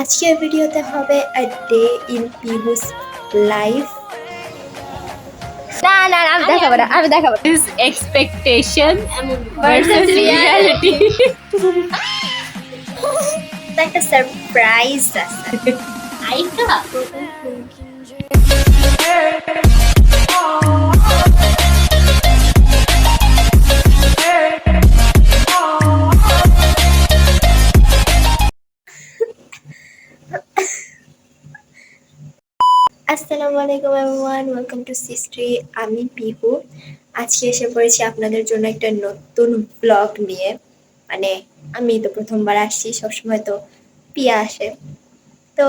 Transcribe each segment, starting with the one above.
আজকের ভিডিওতে হবে আ ডে ইন পিহুস লাইফ। না আমি দেখাবো Is expectation versus reality. একটা সারপ্রাইজ আছে। আইকা আসসালামু আলাইকুম এভরিওয়ান, ওয়েলকাম টু সিস্ট্রি। আমি পিহু। আজকে এসে পড়েছি আপনাদের জন্য একটা নতুন ব্লগ নিয়ে। মানে আমি তো প্রথমবার আসছি, সবসময় তো পিয়া আসে, তো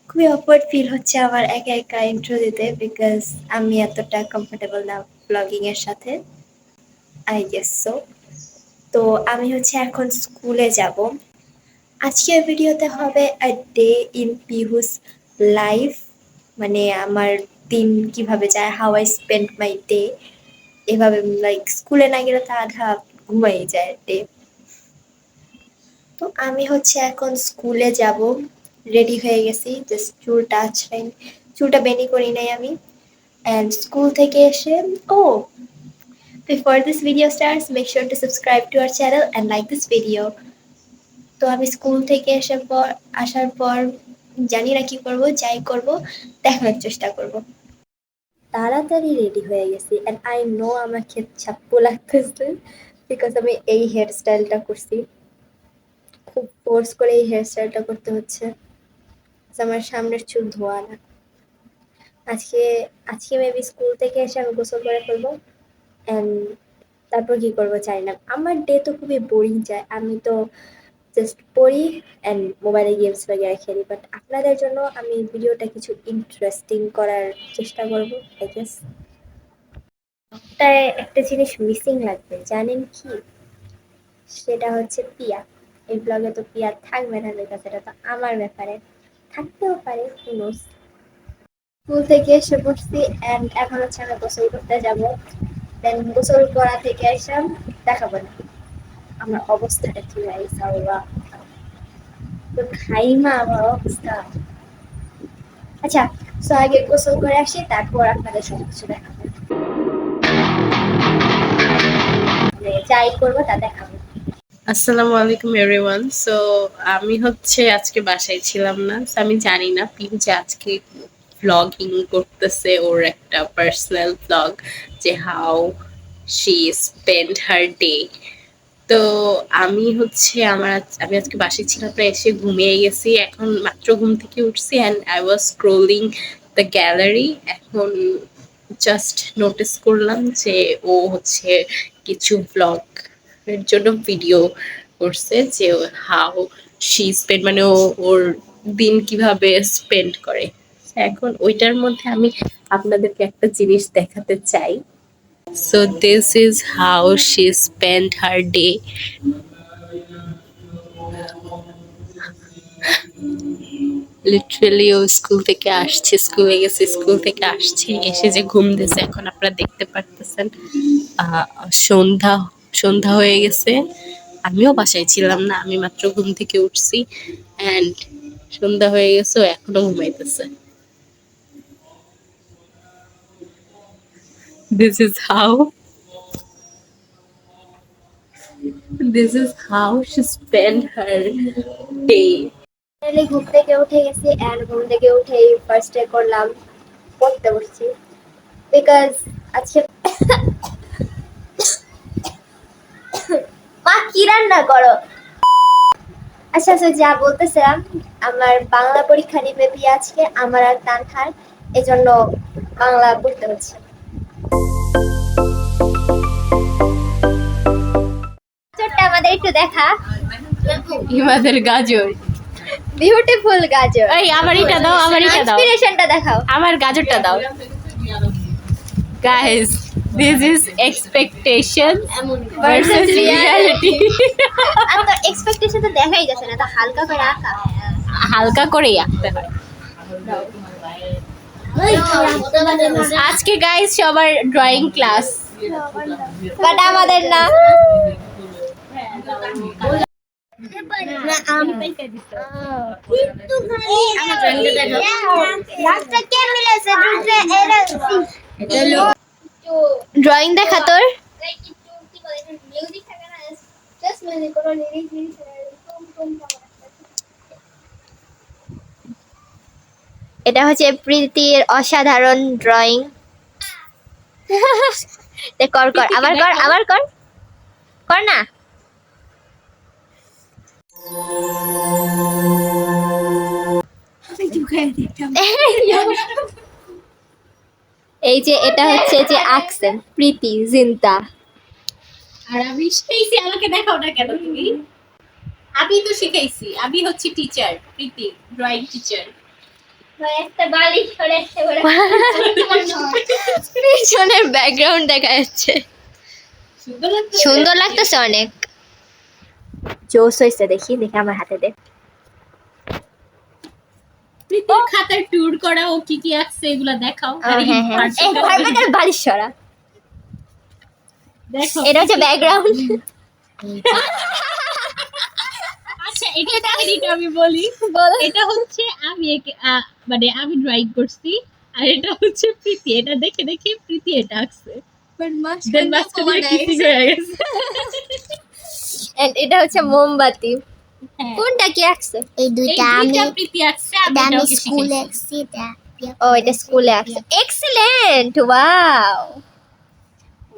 খুবই অকওয়ার্ড ফিল হচ্ছে আমার একা একা ইন্ট্রো দিতে, বিকজ আমি এতটা কমফোর্টেবল না ব্লগিং এর সাথে, আই গেস সো। তো আমি হচ্ছে এখন স্কুলে যাব। আজকের ভিডিওতে হবে আ ডে ইন পিহুস লাইফ, মানে আমার দিন কিভাবে যায়, how I spend my day. এভাবে লাইক স্কুলে না গেলে তো আধা ঘুমাই যায় ডে। তো আমি হচ্ছে এখন স্কুলে যাব, রেডি হয়ে গেছি, জাস্ট চুলটা আছড়াই, চুলটা বেনি করি নাই আমি। অ্যান্ড স্কুল থেকে এসে before this video starts, make sure to subscribe to our channel and like this video. তো আমি স্কুল থেকে আসার পর জানি না কি করব, যাই করব দেখানোর চেষ্টা করব। তাড়াতাড়ি রেডি হয়ে গেছি অ্যান্ড আই নো আমার ক্ষেত ছাপ্পু লাগতেছে, বিকজ আমি এই হেয়ার স্টাইলটা করছি, খুব ফোর্স করে এই হেয়ার স্টাইলটা করতে হচ্ছে। আমার সামনের চুল ধোয়া না। আজকে আজকে মেবি স্কুল থেকে এসে আমি গোসল করে ফেলবো, অ্যান্ড তারপর কি করবো জানি না। আমার ডে তো খুবই বোরিং যায়, আমি তো জাস্ট পড়ি অ্যান্ড মোবাইলে গেমস বগেরা খেলি, বাট আপনাদের জন্য আমি ভিডিওটা কিছু ইন্টারেস্টিং করার চেষ্টা করবো আই গেস। একটা জিনিস মিসিং লাগবে, জানেন কি? সেটা হচ্ছে পিয়া। এই ব্লগে তো পিয়া থাকবে না, যেটা সেটা তো আমার ব্যাপারে, থাকতেও পারে, who knows। স্কুল থেকে এসে পড়ছি অ্যান্ড এখন হচ্ছে আমি গোসল করতে যাবো। দেন গোসল করা থেকে এসে দেখাবো না আমার অবস্থাটা কি হয়েছে। আল্লাহ, তো খাইমা আমার অবস্থা। আচ্ছা, সো আগে গোসল করে আসি, তারপর আপনাদের সব কিছু দেখাবো, মানে যাই করবো তা দেখাবো। আসসালামু আলাইকুম এভরিওয়ান। সো আমি হচ্ছে আজকে বাসায় ছিলাম না, so আমি জানি না পিহু যে আজকে ভ্লগিং করতেছে, ওর একটা পার্সোনাল ভ্লগ, যে how she spend her day. তো আমি আজকে বাসায় ছিলাম, প্রায় এসে ঘুমিয়ে গেছি, এখন মাত্র ঘুম থেকে উঠছি and I was scrolling the gallery. এখন জাস্ট নোটিস করলাম যে ও হচ্ছে কিছু ব্লগ এর জন্য ভিডিও করছে, যে হাউ শি স্পেন্ড, মানে ও ওর দিন কিভাবে স্পেন্ড করে। এখন ওইটার মধ্যে আমি আপনাদেরকে একটা জিনিস দেখাতে চাই। So this is how she spent her day. Literally ও স্কুল থেকে আসছে, স্কুলে গেছে, স্কুল থেকে আসছে, এসে যে ঘুম দিয়েছে, এখন আপনারা দেখতে পারতেছেন সন্ধ্যা সন্ধ্যা হয়ে গেছে। আমিও বাসায় ছিলাম না, আমি মাত্র ঘুম থেকে উঠছি অ্যান্ড সন্ধ্যা হয়ে গেছে, ও এখনো ঘুমাইতেছে। This is how she spent her day. ঘুম থেকে উঠে গেছি অ্যান্ড ঘুম থেকে উঠে ফার্স্ট ডে করলাম, পড়তে বসছি, বিকজ আজকে মা কি রান্না করো। আচ্ছা আচ্ছা, যা বলতেছিলাম, আমার বাংলা পরীক্ষা নিবে পিয়া আজকে, আমার আর তানহার, এজন্য বাংলা পড়তে হচ্ছে। গাজরটা আমাদের একটু দেখা, আমাদের গাজর, বিউটিফুল গাজর। এই আমার এটা দাও, আমার এটা দাও, ইন্সপিরেশনটা দেখাও, আমার গাজরটা দাও। Guys, this is expectation versus reality. আর তো এক্সপেকটেশন তো দেখাই যাচ্ছে না, তো হালকা করে আঁকা, হালকা করেই আঁকতে হয়। আজকে গাইস সবার ড্রয়িং ক্লাস, বাট আমাদের না। ড্রয়িং দেখা তোর। এটা হচ্ছে প্রীতির অসাধারণ ড্রয়িং। কর কর, আবার কর, আবার কর, কর না। এই যে এটা হচ্ছে যে আঁকছেন প্রীতি জিন্তা। আর আমি শিখাইছি, আমাকে দেখাও না কেন তুমি? আমি তো শিখাইছি, আমি হচ্ছে টিচার, প্রীতি ড্রয়িং টিচার। পিছনের ব্যাকগ্রাউন্ড দেখা যাচ্ছে, সুন্দর লাগতেছে অনেক। জোস হয়েছে, দেখি দেখি আমার হাতে দেখ। প্রীতির খাতায় ট্যুর করা, ও কি কি আঁকছে এগুলা দেখাও। আর এই ভার্টিক্যাল বালিশ সরা, দেখো এটা হচ্ছে ব্যাকগ্রাউন্ড। আচ্ছা এটা আমি বলি, এটা হচ্ছে আমি মানে আমি ড্রয়িং করছি, আর এটা হচ্ছে প্রীতি, এটা দেখে দেখে প্রীতি এটা আঁকছে। দেন মাঝখানে কিসিং হয়ে গেছে। এন্ড এটা হচ্ছে মোমবাতি। হ্যাঁ। কোনটা কি আঁকছে? এই এই দুইটা দুইটা প্রীতি আঁকছে, আমি আমি এটাকে স্কুলে শিখাইছি। ও এটা স্কুলে আঁকছে। এক্সিলেন্ট, ওয়াও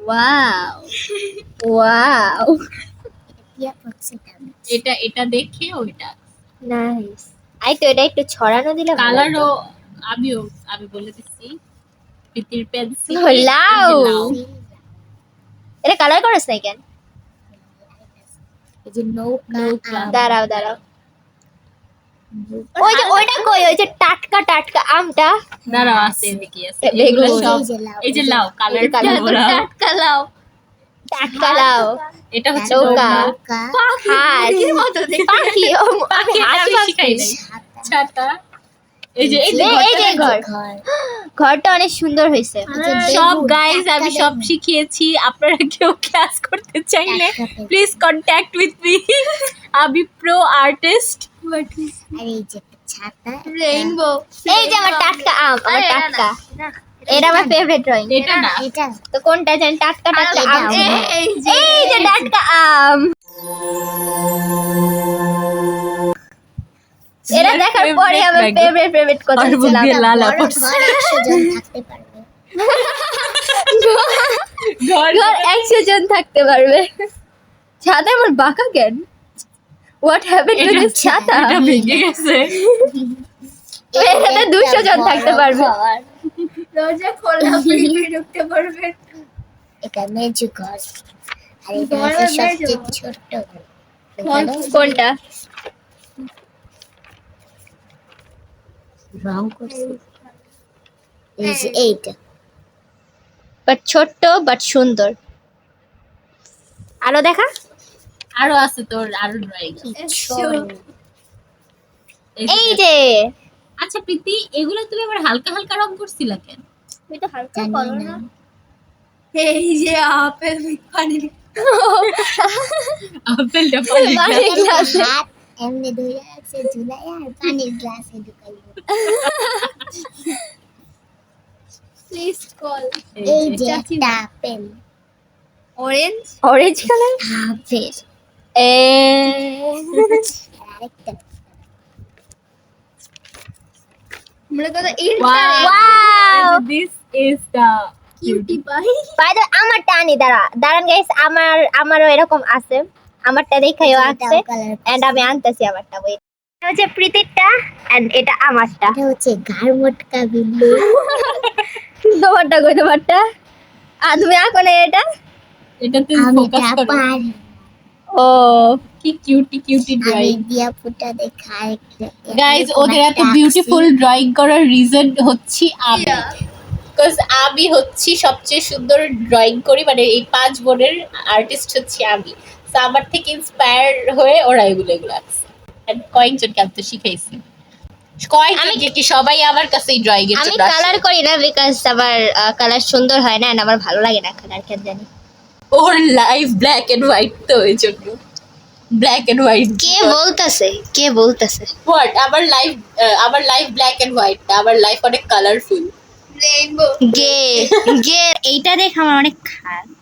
ওয়াও ওয়াও, এটা দেখে ওইটা নাইস। আই তো এটা একটু ছড়ানো দিলে ভালো হতো। কালারও আমি বলে দিচ্ছি, প্রীতির পেন্সিল লাউ। এটা কালার করিস নাই কেন? এই যে নৌকা দাঁড়াও দাঁড়াও, ওই যে ওইটা কই, ওই যে টাটকা টাটকা আমটা। দাঁড়াও আছে, এদিকে আছে বেগুন। এগুলো সব। এই যে লাউ। এই যে লাউ, কালার টাটকা লাউ, টাটকা লাউ। এটা হচ্ছে নৌকা। নৌকা। হাঁস, পাখি, ও, পাখি এটা আমি শিখাই নাই। ছাতা। এই যে এই যে ঘর, ঘরটা অনেক সুন্দর হয়েছে। সব গাইস আমি সব শিখিয়েছি, আপনারা কেউ ক্লাস করতে চাইলে প্লিজ কন্ট্যাক্ট উইথ মি। আমি প্রো আর্টিস্ট। আর এই যে ছাতা রেইনবো। এই যে আমার টাটকা আম, আমার টাটকা, এটা আমার ফেভারিট ড্রয়িং। এটা না, এটা তো কোনটা জানি? টাটকা টাটকা এটা আম। আমার। এই যে টাটকা আম। এটা দেখার পরে আমার ফেভারিট কথা আর ছিল। বুকে লালা বড় পড়ছে। ঘর 100 জন থাকতে পারবে। ঘর ঘর 100 জন থাকতে পারবে। ছাতা আমার বাঁকা কেন? হোয়াট হ্যাপেন্ড টু দিস ছাতা? এটা ভেঙে গেছে। এটাতে 200 জন থাকতে পারবে। দরজা খোলা ঢুকতে পারবে। এটা মেজু ঘর। আর এটা হচ্ছে সবচেয়ে ছোট্ট ঘর। কোনটা? রং করছি। এই যে এইটা বাট ছোট্ট বাট সুন্দর। আরো দেখা। আরো আছে তোর, আরো ড্রয়িং। এই যে আচ্ছা প্রীতি, এগুলো তুমি আবার হালকা হালকা রং করছিলা কেন? তুমি তো হালকা জানি করো না। না। এই যে আপেল পানি আপেলটা পানি পানির গ্লাসে। হাত এমনি ধরে আছে ঝুলাই আর পানির গ্লাসে ঢুকাইবো। Please call. এই যে একটা apple orange, orange colour apple এ আরেকটা আমরা কত Wow, this is the cutie pie. By the আমার টানি দাঁড়ান গাইস, আমারও এরকম আছে। আমারটা দেখাইও আছে এন্ড আমি আনতেছি আমারটা। ওয়েট, এটা হচ্ছে প্রীতিরটা এন্ড এটা আমারটা। এটা হচ্ছে গার মোটকা বিল্লু। তোমারটা কই? তোমারটা তুমি আঁকো না এটা? এটাতে আমি ফোকাস তা করো। পারি। ও কি কিউটি আমি ড্রয়িং। দিয়া ফুটা দেখা আরেকটা গাইজ, ওদের এত বিউটিফুল ড্রয়িং করার রিজন হচ্ছে আমি, বিকজ আমি হচ্ছি সবচেয়ে সুন্দর ড্রয়িং করি, মানে এই 5 বোনের আর্টিস্ট হচ্ছে আমি। তো আমার থেকে ইন্সপায়ার হয়ে ওরা এগুলো আঁকছে। And কয়েকজনকে আমি তো শিখাইছি, কয়েকজনকে কি, সবাই আমার কাছে ড্রয়িং এর আমি জন্য আসে। কালার করি না বিকজ আমার কালার সুন্দর হয় না and আমার ভালো লাগে না কালার, কেন জানি। ওর লাইফ ব্ল্যাক এন্ড হোয়াইট, তো এই জন্য ব্ল্যাক এন্ড হোয়াইট। কে বলতেছে হোয়াট? আমার লাইফ ব্ল্যাক এন্ড হোয়াইট, আমার লাইফ অনেক কালারফুল। গে গে এইটা দেখে আমার অনেক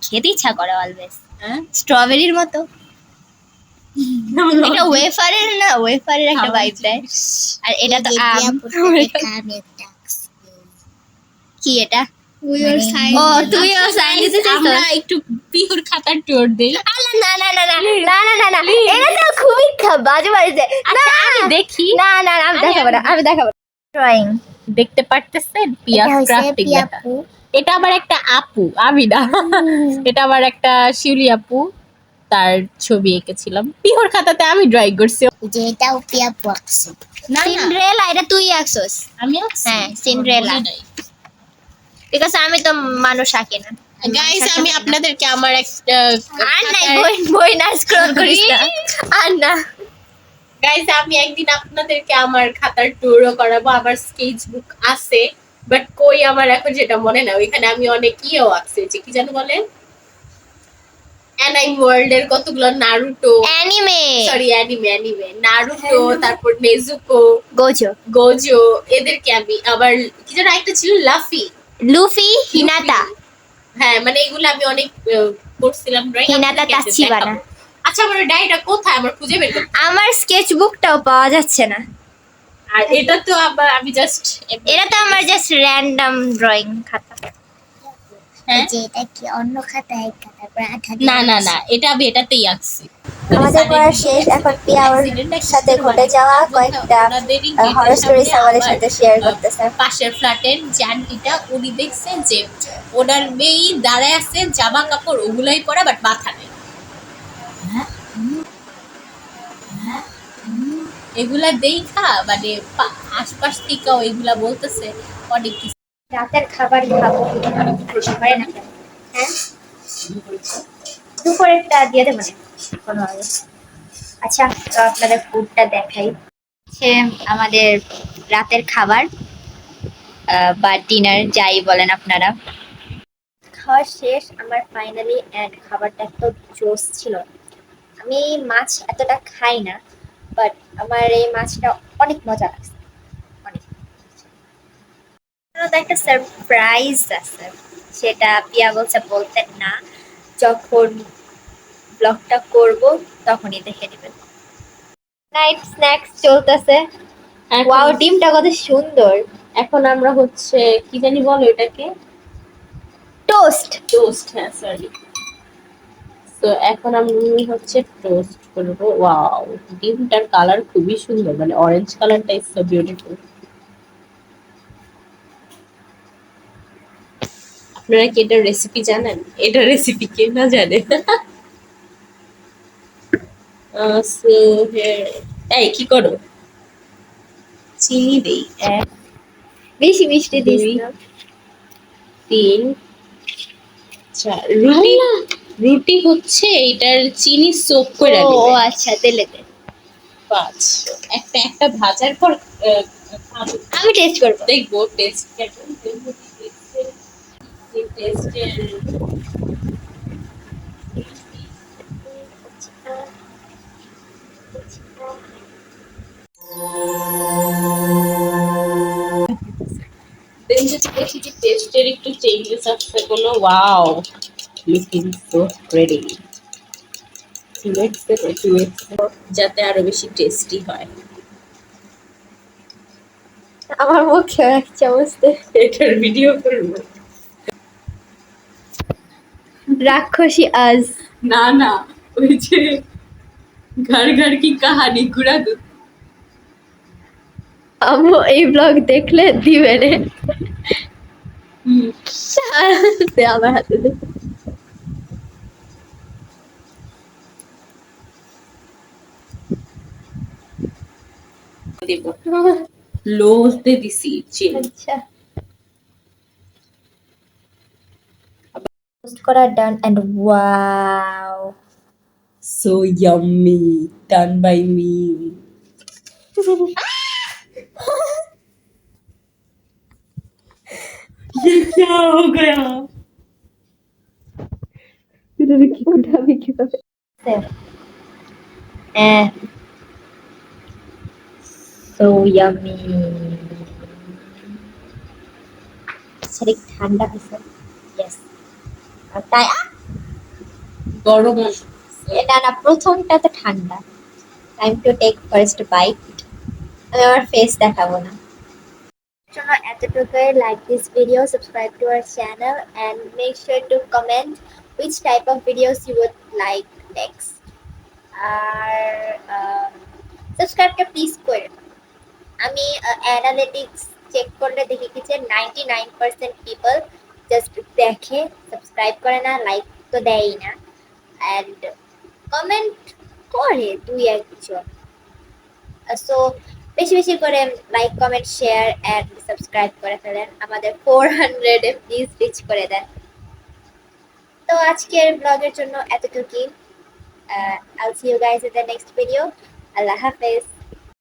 খেতে ইচ্ছা করে অলওয়েজ। হ্যাঁ, স্ট্রবেরির মতো। এটা ওয়েফারের একটা ভাইব দেয়। আর এটা তো আম। কি এটা? ও তুইও সাইন দিতে চাইছো? আমরা একটু পিহুর খাতার ট্যুর দেই। না না না না না না না না না এটা তো খুবই বাজে বাজে। আচ্ছা, আমি দেখি। না না না, আমি দেখাবো না। ড্রয়িং দেখতে পারতেছেন পিয়া ক্রাফটিং লেখা। এটা আবার একটা আপু, আমি না। এটা আবার একটা শিউলি আপু, তার ছবি এঁকেছিলাম পিহুর খাতাতে, আমি ড্রয়িং করছি। যে এটাও পিয়া আঁকছে। না না, সিন্ড্রেলা এটা তুই আঁকছস। আমি আঁকছি। হ্যাঁ, সিন্ড্রেলা। ঠিক আছে, আমি তো মানুষ আঁকি না। গাইস, আমি আপনাদেরকে আমার একটা আর নাই, বই না স্ক্রল করিস না। আর না গাইস, আমি একদিন আপনাদেরকে আমার খাতার ট্যুরও করাবো। আমার স্কেচ বুক আছে, বাট কই আমার এখন যেটা মনে না, ওইখানে আমি অনেক ইয়েও আঁকছি, যে কি যেন বলে, অ্যানাইম ওয়ার্ল্ড এর কতগুলো, নারুটো, অ্যানিমে নারুটো, তারপর নেজুকো, গোজো, এদেরকে আমি আবার কি যেন একটা ছিল লুফি, হিনাতা। হ্যাঁ, মানে এগুলো আমি অনেক করছিলাম ড্রয়িং। হিনাতা তাচিবানা। আচ্ছা, আমার ডায়েরিটা কোথায়? আমার খুঁজে বের করতে। আমার স্কেচ বুকটাও পাওয়া যাচ্ছে না। আর এটা তো আবার আমি জাস্ট, এটা তো আমার জাস্ট র্যান্ডম ড্রয়িং খাতা। হ্যাঁ, এটা কি অন্য খাতায় না না না, এটা আমি এটাতেই আঁকছি। আমাদের পড়া শেষ। এখন পিয়ার সাথে ঘটে যাওয়া কয়েকটা হরর স্টোরিজ আমাদের সাথে শেয়ার করতেছে। পাশের ফ্ল্যাটের যে আন্টিটা, উনি দেখছেন যে ওনার মেয়ে দাঁড়ায় আছে, জামা কাপড় ওগুলাই পরা, বাট মাথা নেই। এগুলা দেখা মানে আশপাশ থেকেও এগুলা বলতেছে অনেক কিছু। রাতের খাবার খাবো হয় না। হ্যাঁ, দুপুরেরটা দিয়ে দেবো না কোনো আগে। আচ্ছা, তো আপনাদের ফুডটা দেখাই। হচ্ছে আমাদের রাতের খাবার বা ডিনার, যাই বলেন আপনারা। খাওয়া শেষ আমার ফাইনালি, অ্যান্ড খাবারটা এত জোস ছিল। আমি মাছ এতটা খাই না, বাট আমার এই মাছটা অনেক মজা লাগছে, অনেক। একটা সারপ্রাইজ আছে, সেটা পিয়া বলছে বলতেন না, যখন ব্লগটা করব তখনই দেখে নেবেন। নাইট স্ন্যাক্স চলতেছে। ওয়াও, ডিমটা কত সুন্দর। এখন আমরা হচ্ছে কি জানি বলো এটাকে, টোস্ট। হ্যাঁ, সরি। তো এখন আমি হচ্ছে টোস্ট করবো। ওয়াও, ডিমটার কালার খুবই সুন্দর, মানে অরেঞ্জ কালারটা ইজ সো বিউটিফুল। আপনারা কি এটার রেসিপি জানেন? এটার রেসিপি কে না জানে? সো এই কি করো, চিনি দেই, 1 বেশি মিষ্টি দিস 2 না। 3 4। রুটি হচ্ছে এটার চিনি সোক করে ও দিবে। আচ্ছা, তেলে দে। 5 একটা ভাজার পর খাবো। আমি টেস্ট করব। দেখবো টেস্ট কেমন, দেখবো টেস্টের। দেন যদি দেখি যে টেস্টের একটু চেঞ্জেস আসছে কোনো, ওয়াও, লুকিং সো প্রিটি। যাতে আরো বেশি টেস্টি হয়। আমার মুখে এক চামচ দে। এটার ভিডিও করবো? রাক্ষসী আজ। না না, ওই যে ঘর ঘর কি কাহানি, ঘুরা দুধ। আম্মু এই ব্লগ দেখলে দিবে রে। দে আমার হাতে দে। দেব লোতে দিছি চিনি। আচ্ছা, পোস্ট করা done, and wow, So yummy, done by me. ये क्या हो गया? এটা কি কিভাবে and so yummy. শরীর ঠান্ডা হয়েছে, yes. আর তাই গরম এটা না, প্রথমটা তো ঠান্ডা। Time to take first bite. আমি আমার ফেস দেখাবো না। জন্য এতটুকুই। Like this video, subscribe to our channel and make sure to comment which type of videos you would like next. আর সাবস্ক্রাইবটা প্লিজ করে দাও। আমি অ্যানালিটিক্স চেক করলে দেখি কি যে 99% পিপল জাস্ট দেখে, সাবস্ক্রাইব করে না, লাইক তো দেয়ই না, অ্যান্ড কমেন্ট করে দুই একজন। সো বেশি বেশি করে like, comment, share and subscribe করে ফেলেন। আমাদের 400 প্লিজ রিচ করে দেন। তো আজকের ব্লগের জন্য এতটুকুই। I'll see you guys in the next video. Allah Hafiz.